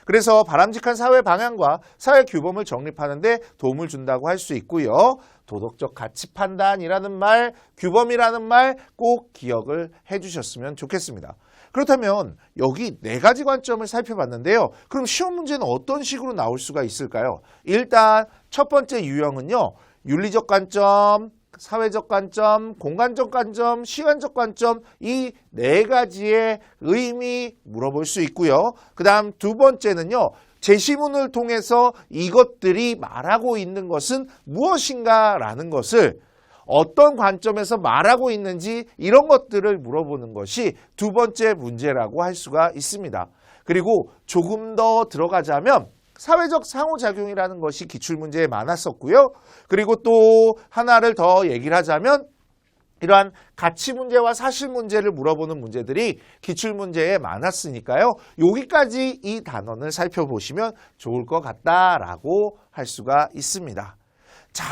그래서 바람직한 사회 방향과 사회 규범을 정립하는 데 도움을 준다고 할 수 있고요. 도덕적 가치 판단이라는 말, 규범이라는 말 꼭 기억을 해주셨으면 좋겠습니다. 그렇다면 여기 4가지 관점을 살펴봤는데요. 그럼 시험 문제는 어떤 식으로 나올 수가 있을까요? 일단 첫 번째 유형은요. 윤리적 관점, 사회적 관점, 공간적 관점, 시간적 관점 이 4가지의 의미 물어볼 수 있고요. 그 다음 두 번째는요. 제시문을 통해서 이것들이 말하고 있는 것은 무엇인가 라는 것을 어떤 관점에서 말하고 있는지 이런 것들을 물어보는 것이 두 번째 문제라고 할 수가 있습니다. 그리고 조금 더 들어가자면 사회적 상호작용이라는 것이 기출문제에 많았었고요. 그리고 또 하나를 더 얘기를 하자면 이러한 가치 문제와 사실 문제를 물어보는 문제들이 기출문제에 많았으니까요. 여기까지 이 단원을 살펴보시면 좋을 것 같다라고 할 수가 있습니다. 자,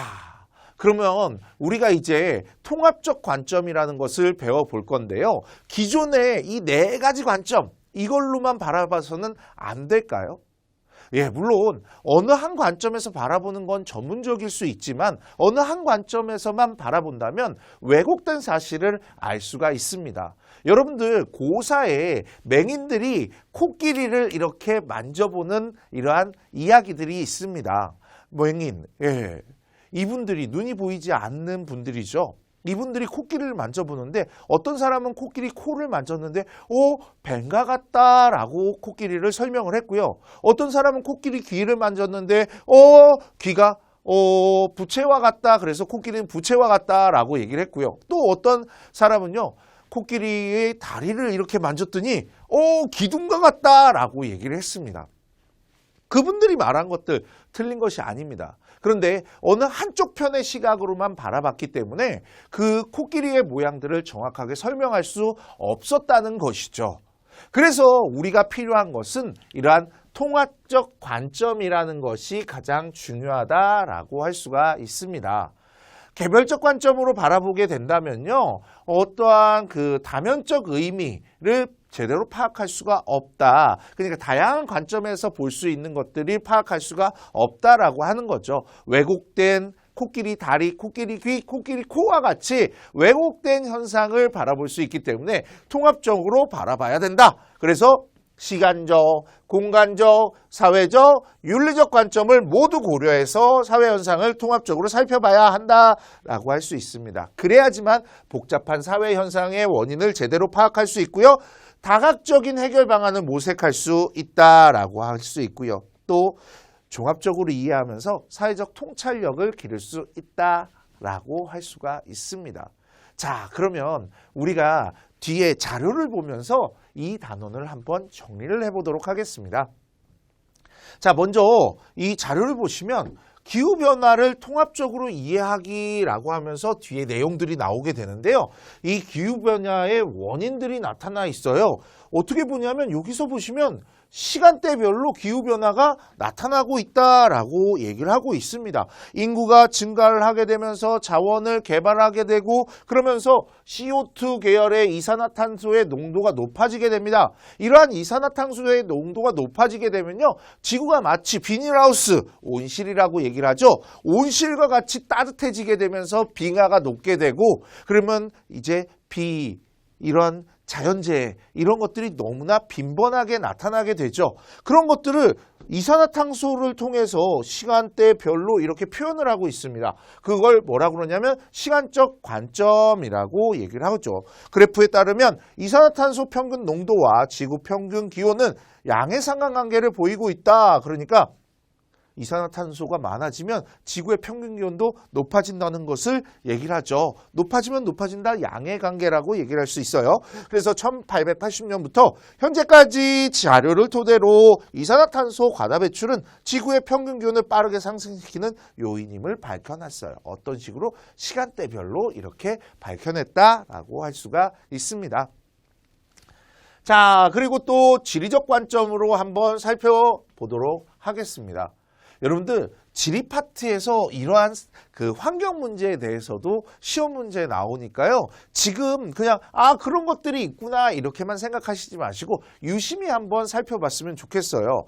그러면 우리가 이제 통합적 관점이라는 것을 배워볼 건데요. 기존의 이 4가지 관점 이걸로만 바라봐서는 안 될까요? 예, 물론 어느 한 관점에서 바라보는 건 전문적일 수 있지만 어느 한 관점에서만 바라본다면 왜곡된 사실을 알 수가 있습니다. 여러분들 고사에 맹인들이 코끼리를 이렇게 만져보는 이러한 이야기들이 있습니다. 맹인, 예, 이분들이 눈이 보이지 않는 분들이죠. 이분들이 코끼리를 만져보는데 어떤 사람은 코끼리 코를 만졌는데 뱀과 같다라고 코끼리를 설명을 했고요. 어떤 사람은 코끼리 귀를 만졌는데 귀가 부채와 같다. 그래서 코끼리는 부채와 같다라고 얘기를 했고요. 또 어떤 사람은요. 코끼리의 다리를 이렇게 만졌더니 기둥과 같다라고 얘기를 했습니다. 그분들이 말한 것들 틀린 것이 아닙니다. 그런데 어느 한쪽 편의 시각으로만 바라봤기 때문에 그 코끼리의 모양들을 정확하게 설명할 수 없었다는 것이죠. 그래서 우리가 필요한 것은 이러한 통합적 관점이라는 것이 가장 중요하다라고 할 수가 있습니다. 개별적 관점으로 바라보게 된다면요. 어떠한 그 다면적 의미를 제대로 파악할 수가 없다. 그러니까 다양한 관점에서 볼 수 있는 것들이 파악할 수가 없다라고 하는 거죠. 왜곡된 코끼리 다리, 코끼리 귀, 코끼리 코와 같이 왜곡된 현상을 바라볼 수 있기 때문에 통합적으로 바라봐야 된다. 그래서 시간적, 공간적, 사회적, 윤리적 관점을 모두 고려해서 사회현상을 통합적으로 살펴봐야 한다라고 할 수 있습니다. 그래야지만 복잡한 사회현상의 원인을 제대로 파악할 수 있고요. 다각적인 해결 방안을 모색할 수 있다라고 할 수 있고요. 또 종합적으로 이해하면서 사회적 통찰력을 기를 수 있다라고 할 수가 있습니다. 자, 그러면 우리가 뒤에 자료를 보면서 이 단원을 한번 정리를 해보도록 하겠습니다. 자, 먼저 이 자료를 보시면 기후변화를 통합적으로 이해하기라고 하면서 뒤에 내용들이 나오게 되는데요. 이 기후변화의 원인들이 나타나 있어요. 어떻게 보냐면 여기서 보시면 시간대별로 기후변화가 나타나고 있다라고 얘기를 하고 있습니다. 인구가 증가를 하게 되면서 자원을 개발하게 되고 그러면서 CO2 계열의 이산화탄소의 농도가 높아지게 됩니다. 이러한 이산화탄소의 농도가 높아지게 되면요. 지구가 마치 비닐하우스, 온실이라고 얘기를 하죠. 온실과 같이 따뜻해지게 되면서 빙하가 녹게 되고 그러면 이제 이런 자연재해 이런 것들이 너무나 빈번하게 나타나게 되죠. 그런 것들을 이산화탄소를 통해서 시간대별로 이렇게 표현을 하고 있습니다. 그걸 뭐라고 그러냐면 시간적 관점이라고 얘기를 하죠. 그래프에 따르면 이산화탄소 평균 농도와 지구 평균 기온은 양의 상관관계를 보이고 있다. 그러니까 이산화탄소가 많아지면 지구의 평균 기온도 높아진다는 것을 얘기를 하죠. 높아지면 높아진다 양의 관계라고 얘기를 할 수 있어요. 그래서 1880년부터 현재까지 자료를 토대로 이산화탄소 과다 배출은 지구의 평균 기온을 빠르게 상승시키는 요인임을 밝혀놨어요. 어떤 식으로? 시간대별로 이렇게 밝혀냈다라고 할 수가 있습니다. 자, 그리고 또 지리적 관점으로 한번 살펴보도록 하겠습니다. 여러분들 지리 파트에서 이러한 그 환경 문제에 대해서도 시험 문제에 나오니까요. 지금 그냥 그런 것들이 있구나 이렇게만 생각하시지 마시고 유심히 한번 살펴봤으면 좋겠어요.